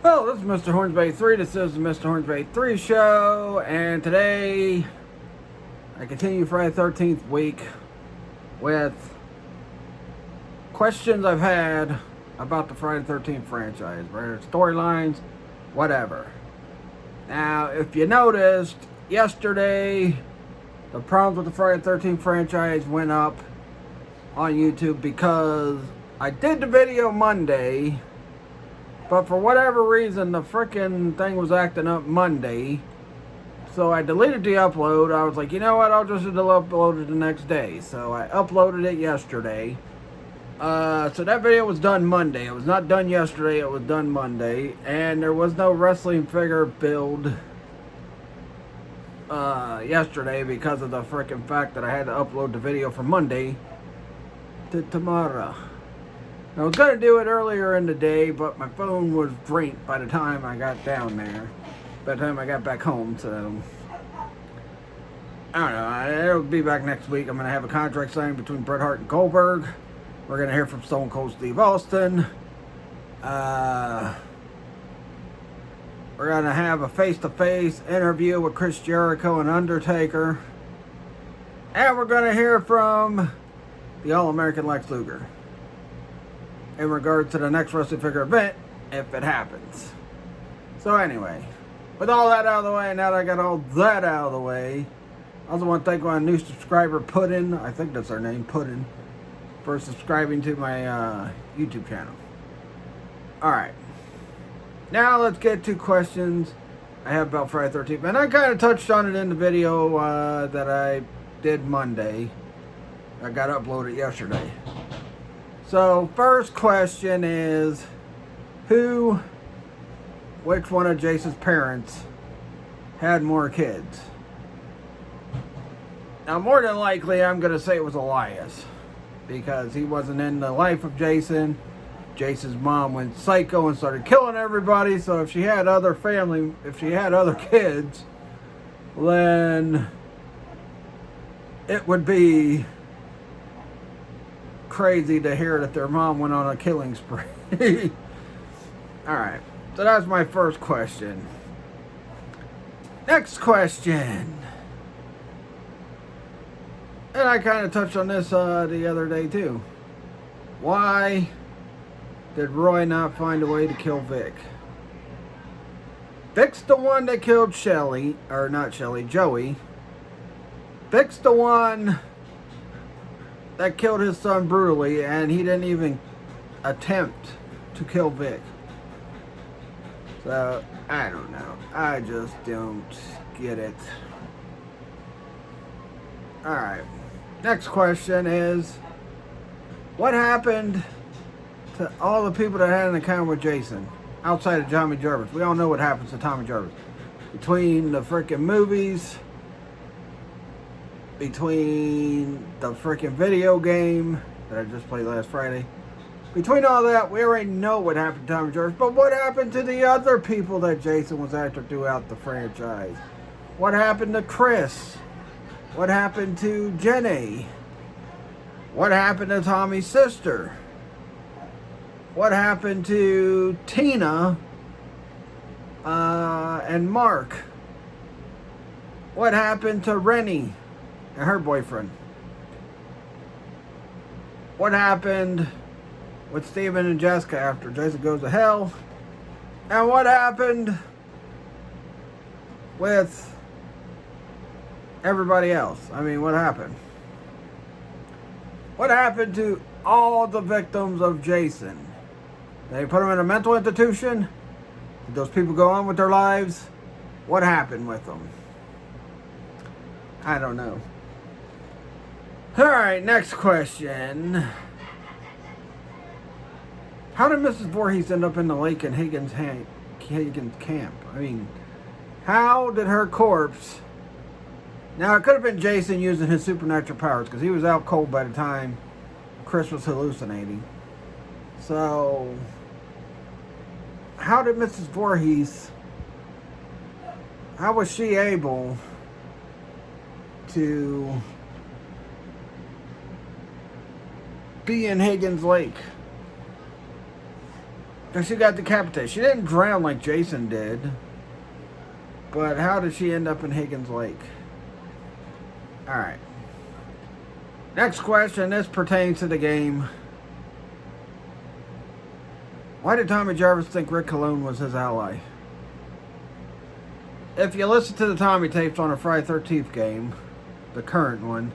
Well, this is Mr. Hornsby 3. This is the Mr. Hornsby 3 show, and today I continue Friday the 13th week with questions I've had about the Friday the 13th franchise, whether it's storylines, whatever. Now, if you noticed, yesterday the problems with the Friday the 13th franchise went up on YouTube because I did the video Monday. But for whatever reason, the frickin' thing was acting up Monday. So I deleted the upload. I was like, you know what, I'll just upload it the next day. So I uploaded it yesterday. So that video was done Monday. It was not done yesterday, it was done Monday. And there was no wrestling figure build yesterday because of the frickin' fact that I had to upload the video from Monday to tomorrow. I was going to do it earlier in the day, but my phone was drained by the time I got down there. By the time I got back home, so I don't know. It'll be back next week. I'm going to have a contract signed between Bret Hart and Goldberg. We're going to hear from Stone Cold Steve Austin. We're going to have a face-to-face interview with Chris Jericho and Undertaker. And we're going to hear from the All-American Lex Luger in regard to the next wrestling figure event, if it happens. So anyway, with all that out of the way, now that I got all that out of the way, I also want to thank my new subscriber, Puddin, I think that's her name, Puddin, for subscribing to my YouTube channel. Alright, now let's get to questions I have about Friday the 13th. And I kind of touched on it in the video that I did Monday. I got uploaded yesterday. So, first question is, which one of Jason's parents had more kids? Now, more than likely, I'm going to say it was Elias, because he wasn't in the life of Jason. Jason's mom went psycho and started killing everybody, so if she had other kids, then it would be crazy to hear that their mom went on a killing spree. Alright, so that's my first question. Next question. And I kind of touched on this the other day too. Why did Roy not find a way to kill Vic? Vic's the one that killed Shelly, or not Shelly, Joey. Vic's the one that killed his son brutally, and he didn't even attempt to kill Vic. So, I don't know. I just don't get it. Alright. Next question is, what happened to all the people that had an encounter with Jason outside of Tommy Jarvis? We all know what happens to Tommy Jarvis. Between the freaking movies, between the freaking video game that I just played last Friday, between all that, we already know what happened to Tommy Jarvis. But what happened to the other people that Jason was after throughout the franchise? What happened to Chris? What happened to Jenny? What happened to Tommy's sister? What happened to Tina and Mark? What happened to Rennie and her boyfriend? What happened with Steven and Jessica after Jason goes to hell? And what happened with everybody else? I mean, what happened? What happened to all the victims of Jason? They put them in a mental institution? Did those people go on with their lives? What happened with them? I don't know. Alright, next question. How did Mrs. Voorhees end up in the lake in Higgins camp? I mean, how did her corpse... Now, it could have been Jason using his supernatural powers, because he was out cold by the time Chris was hallucinating. So, how did Mrs. Voorhees... How was she able to be in Higgins Lake? Because she got decapitated. She didn't drown like Jason did. But how did she end up in Higgins Lake? Alright. Next question. This pertains to the game. Why did Tommy Jarvis think Rick Colon was his ally? If you listen to the Tommy tapes on a Friday 13th game, the current one,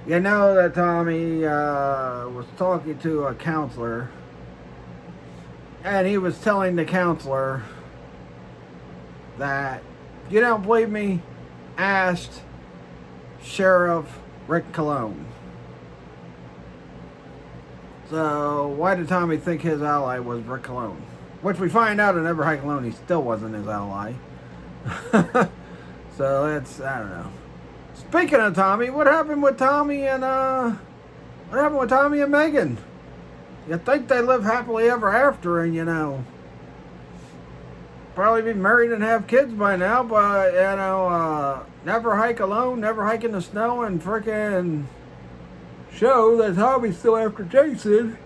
you know that Tommy was talking to a counselor, and he was telling the counselor that, if you don't believe me, asked Sheriff Rick Colon. So why did Tommy think his ally was Rick Colon? Which we find out in Everhigh Colon he still wasn't his ally. So that's, I don't know. Speaking of Tommy, what happened with Tommy and Megan? You think they live happily ever after, and probably be married and have kids by now, but never hike alone, never hike in the snow, and frickin' show that Tommy's still after Jason.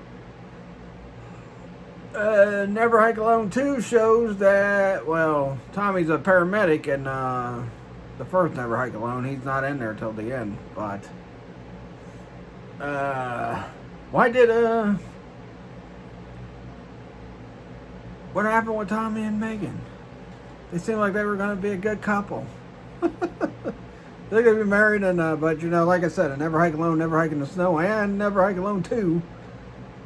Never Hike Alone 2 shows that, well, Tommy's a paramedic in the first Never Hike Alone. He's not in there till the end, but why did what happened with Tommy and Megan? They seemed like they were going to be a good couple. They're going to be married, and but like I said, in Never Hike Alone, Never Hike in the Snow, and Never Hike Alone 2,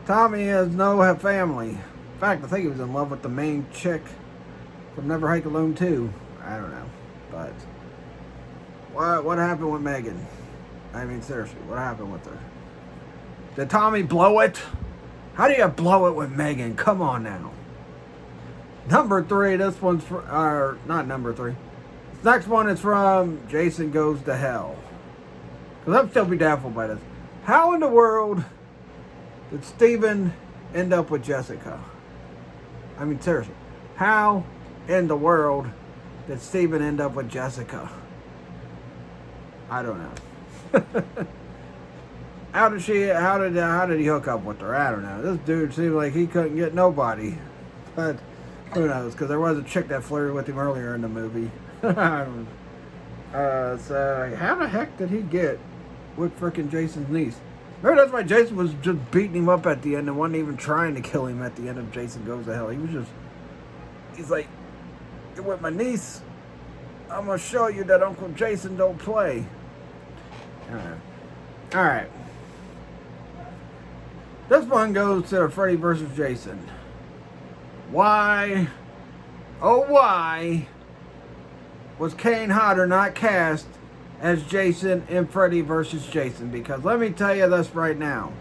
Tommy has no family. In fact, I think he was in love with the main chick from Never Hike Alone 2. I don't know, but what happened with Megan? I mean, seriously, what happened with her? Did Tommy blow it? How do you blow it with Megan? Come on now. Number 3, this one's not number 3. This next one is from Jason Goes to Hell. Because I'm still bedazzled by this. How in the world did Steven end up with Jessica? I mean, seriously. How in the world did Steven end up with Jessica? I don't know. How did he hook up with her? I don't know. This dude seemed like he couldn't get nobody. But who knows? Because there was a chick that flirted with him earlier in the movie. So how the heck did he get with frickin' Jason's niece? Maybe that's why Jason was just beating him up at the end and wasn't even trying to kill him at the end of Jason Goes to Hell. He's like, you're with my niece. I'm going to show you that Uncle Jason don't play. Alright. This one goes to Freddy vs. Jason. Why, oh why, was Kane Hodder not cast as Jason in Freddy vs. Jason? Because let me tell you this right now.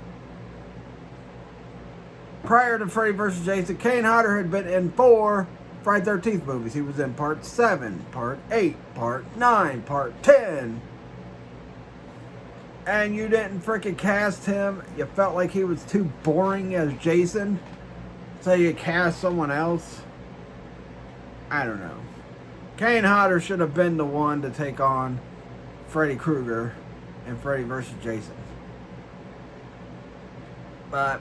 Prior to Freddy vs. Jason, Kane Hodder had been in 4 Friday 13th movies. He was in Part 7, Part 8, Part 9, Part 10. And you didn't freaking cast him. You felt like he was too boring as Jason. So you cast someone else. I don't know. Kane Hodder should have been the one to take on Freddy Krueger in Freddy vs. Jason. But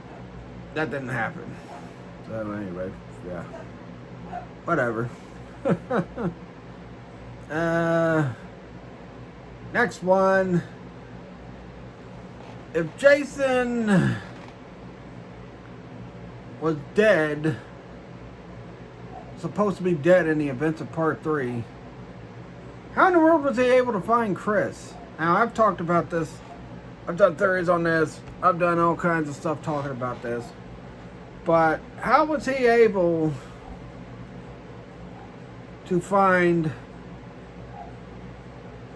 that didn't happen. So anyway, yeah. Whatever. Next one. If Jason was dead, supposed to be dead in the events of Part 3, how in the world was he able to find Chris? Now, I've talked about this. I've done theories on this. I've done all kinds of stuff talking about this. But how was he able to find...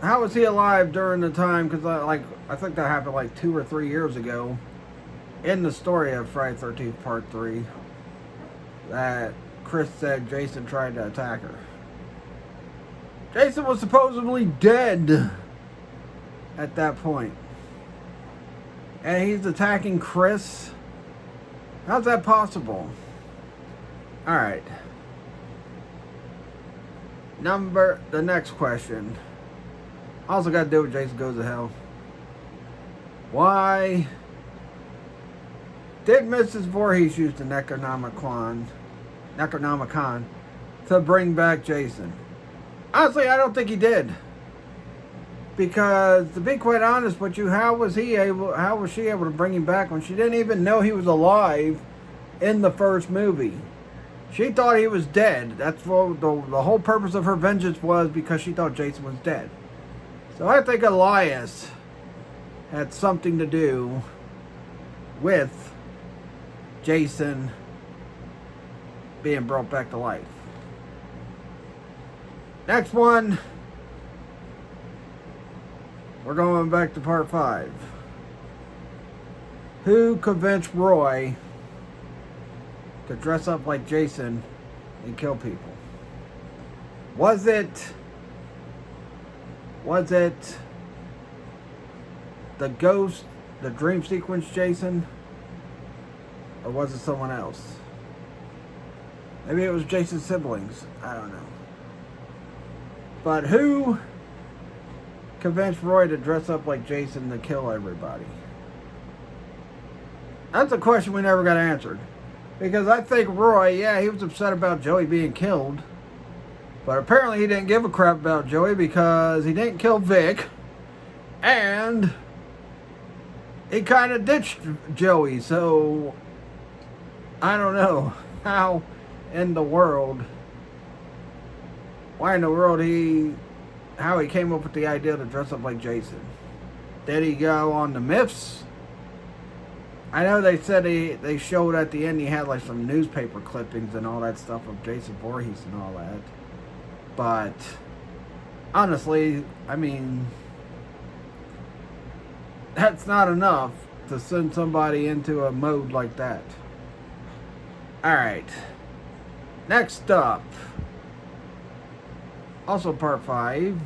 How was he alive during the time? Because I think that happened like 2 or 3 years ago in the story of Friday 13th Part 3 that Chris said Jason tried to attack her. Jason was supposedly dead at that point. And he's attacking Chris? How's that possible? Alright. The next question. Also got to do with Jason Goes to Hell. Why did Mrs. Voorhees use the Necronomicon Necronomicon, to bring back Jason. Honestly, I don't think he did. Because to be quite honest with you, how was she able to bring him back when she didn't even know he was alive in the first movie? She thought he was dead. That's what the whole purpose of her vengeance was, because she thought Jason was dead. So I think Elias had something to do with Jason being brought back to life. Next one. We're going back to part 5. Who convinced Roy to dress up like Jason and kill people? Was it the ghost, the dream sequence Jason? Or was it someone else? Maybe it was Jason's siblings. I don't know. But who convinced Roy to dress up like Jason to kill everybody? That's a question we never got answered. Because I think Roy, yeah, he was upset about Joey being killed. But apparently he didn't give a crap about Joey, because he didn't kill Vic. And he kind of ditched Joey. So I don't know how in the world, how he came up with the idea to dress up like Jason. Did he go on the myths? I know they said they showed at the end he had like some newspaper clippings and all that stuff of Jason Voorhees and all that. But honestly, I mean, that's not enough to send somebody into a mode like that. Alright. Next up. Also part 5.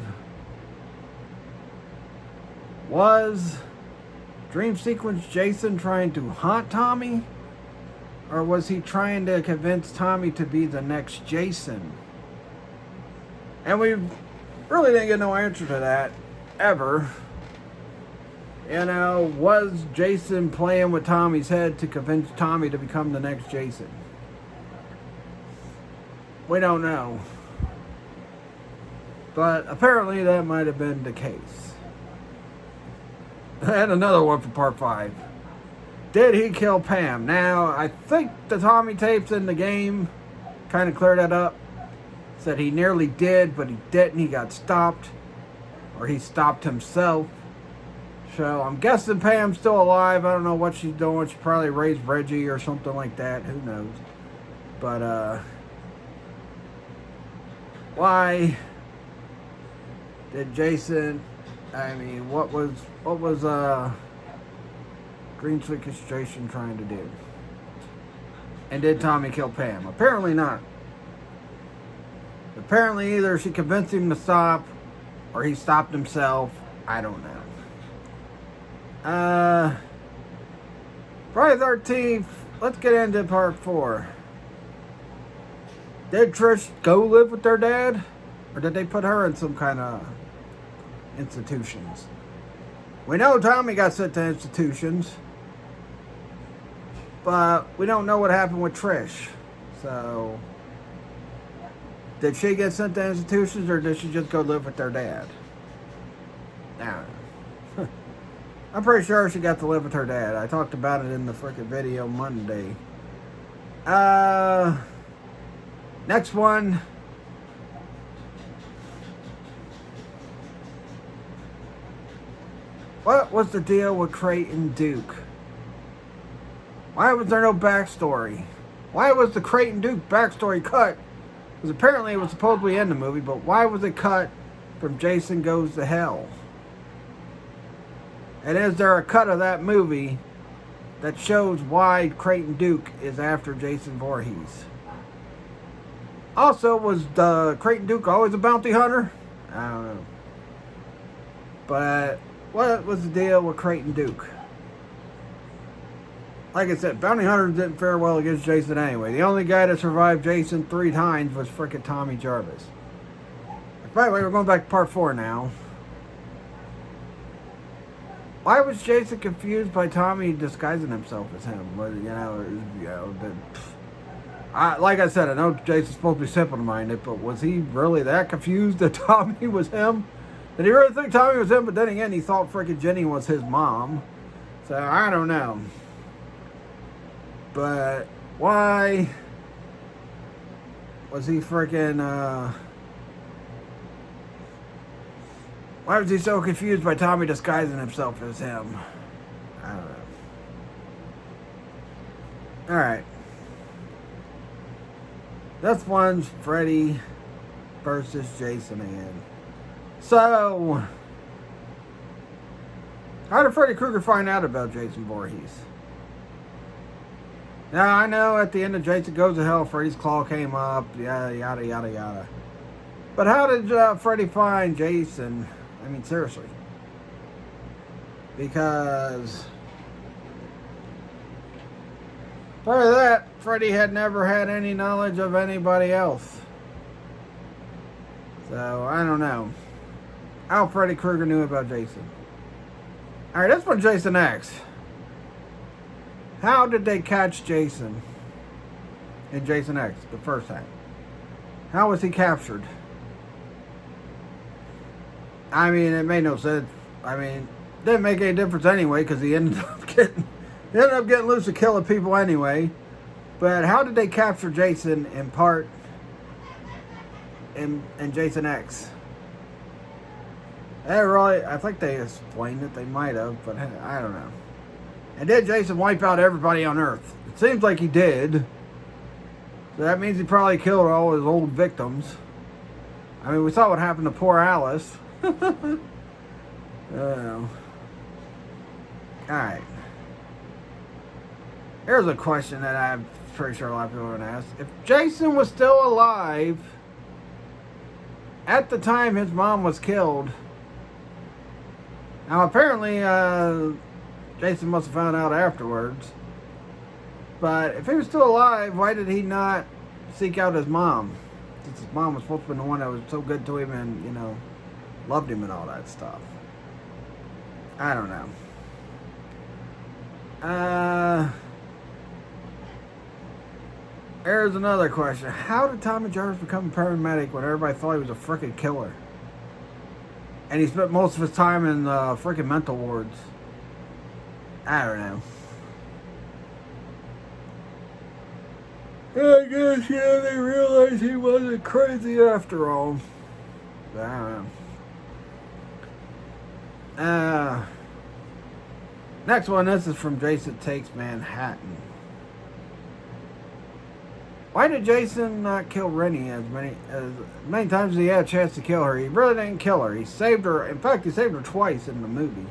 Was dream sequence Jason trying to haunt Tommy? Or was he trying to convince Tommy to be the next Jason? And we really didn't get no answer to that, ever. You know, was Jason playing with Tommy's head to convince Tommy to become the next Jason? We don't know. But apparently that might have been the case. And another one for part 5. Did he kill Pam? Now, I think the Tommy tapes in the game kind of cleared that up. Said he nearly did, but he didn't. He got stopped. Or he stopped himself. So, I'm guessing Pam's still alive. I don't know what she's doing. She probably raised Reggie or something like that. Who knows? But, why did Jason... I mean, what was Green Sequestration trying to do? And did Tommy kill Pam? Apparently not. Apparently either she convinced him to stop, or he stopped himself. I don't know. Friday the 13th. Let's get into part 4. Did Trish go live with their dad? Or did they put her in some kind of institutions? We know Tommy got sent to institutions, but we don't know what happened with Trish. So, did she get sent to institutions, or did she just go live with their dad? I don't know. I'm pretty sure she got to live with her dad. I talked about it in the freaking video Monday. Next one. What was the deal with Creighton Duke? Why was there no backstory? Why was the Creighton Duke backstory cut? Because apparently it was supposed to be in the movie, but why was it cut from Jason Goes to Hell? And is there a cut of that movie that shows why Creighton Duke is after Jason Voorhees? Also, was the Creighton Duke always a bounty hunter? I don't know. But what was the deal with Creighton Duke? Like I said, bounty hunters didn't fare well against Jason anyway. The only guy that survived Jason 3 times was frickin' Tommy Jarvis. By the way, we're going back to part 4 now. Why was Jason confused by Tommy disguising himself as him? Like I said, I know Jason's supposed to be simple-minded, but was he really that confused that Tommy was him? Did he really think Tommy was him? But then again, he thought freaking Jenny was his mom. So, I don't know. But, why was he freaking, why was he so confused by Tommy disguising himself as him? I don't know. Alright. This one's Freddy versus Jason again. So, how did Freddy Krueger find out about Jason Voorhees? Now, I know at the end of Jason Goes to Hell, Freddy's claw came up, yada, yada, yada, yada. But how did Freddy find Jason? I mean, seriously. Because part of that, Freddy had never had any knowledge of anybody else. So, I don't know how Freddy Krueger knew about Jason. Alright, this one, Jason X. How did they catch Jason in Jason X the first time? How was he captured? I mean, it made no sense. I mean, it didn't make any difference anyway, because he ended up getting loose to killing people anyway. But how did they capture Jason in part in Jason X? I think they explained it. They might have, but I don't know. And did Jason wipe out everybody on Earth? It seems like he did. So that means he probably killed all his old victims. I mean, we saw what happened to poor Alice. Alright. Here's a question that I'm pretty sure a lot of people are going to ask. If Jason was still alive at the time his mom was killed, now apparently Jason must have found out afterwards, but if he was still alive, why did he not seek out his mom? Since his mom was supposed to be the one that was so good to him and, you know, loved him and all that stuff. I don't know. Here's another question. How did Tommy Jarvis become a paramedic when everybody thought he was a freaking killer? And he spent most of his time in freaking mental wards. I don't know. I guess, yeah, they realized he wasn't crazy after all. I don't know. Next one, this is from Jason Takes Manhattan. Why did Jason not kill Rennie as many times as he had a chance to kill her? He really didn't kill her. He saved her. In fact, he saved her twice in the movie.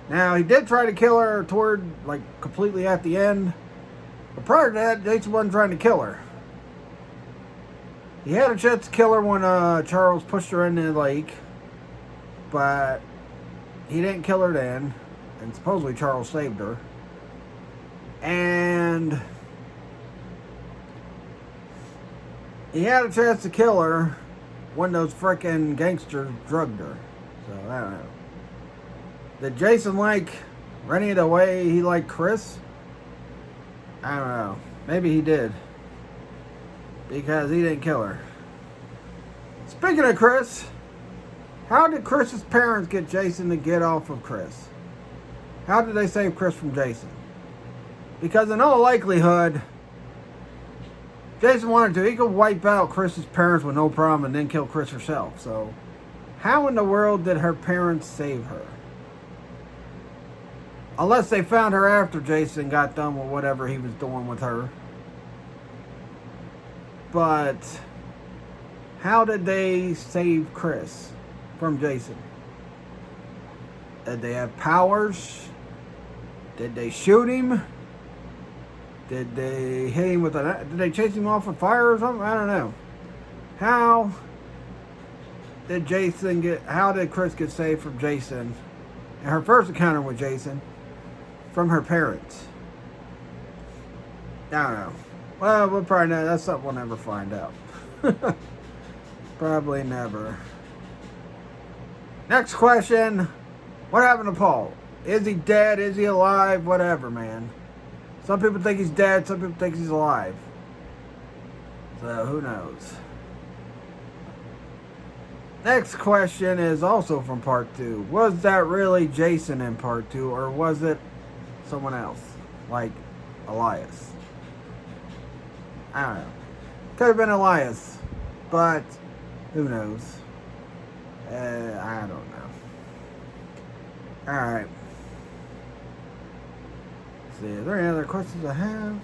Now, he did try to kill her toward, like, completely at the end. But prior to that, Jason wasn't trying to kill her. He had a chance to kill her when Charles pushed her into the lake. But he didn't kill her then. And supposedly Charles saved her. And he had a chance to kill her when those frickin' gangsters drugged her. So, I don't know. Did Jason like Rennie the way he liked Chris? I don't know. Maybe he did. Because he didn't kill her. Speaking of Chris, how did Chris's parents get Jason to get off of Chris? How did they save Chris from Jason? Because in all likelihood, Jason wanted to. He could wipe out Chris's parents with no problem and then kill Chris herself. So, how in the world did her parents save her? Unless they found her after Jason got done with whatever he was doing with her. But how did they save Chris from Jason? Did they have powers? Did they shoot him? Did they hit him with a... Did they chase him off with fire or something? I don't know. How did Jason get... How did Chris get saved from Jason? And her first encounter with Jason from her parents? I don't know. Well, we'll probably know. That's something we'll never find out. Probably never. Next question. What happened to Paul? Is he dead? Is he alive? Whatever, man. Some people think he's dead. Some people think he's alive. So who knows? Next question is also from part 2. Was that really Jason in part 2, or was it someone else? Like Elias? I don't know. Could have been Elias, but who knows? I don't know. Alright. See, are there any other questions I have?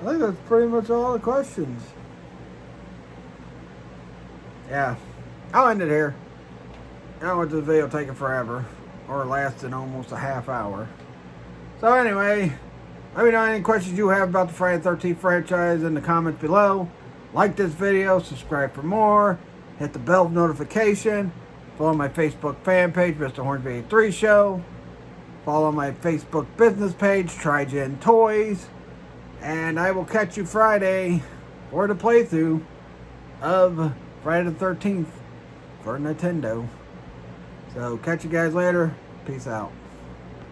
I think that's pretty much all the questions. Yeah, I'll end it here. I don't want this video taking forever, or lasting almost a half hour. So anyway, let me know any questions you have about the Friday the 13th franchise in the comments below. Like this video, subscribe for more, hit the bell notification, follow my Facebook fan page, Mr. Hornsby 83 Show, follow my Facebook business page, Trigen Toys, and I will catch you Friday for the playthrough of Friday the 13th for Nintendo. So catch you guys later. Peace out.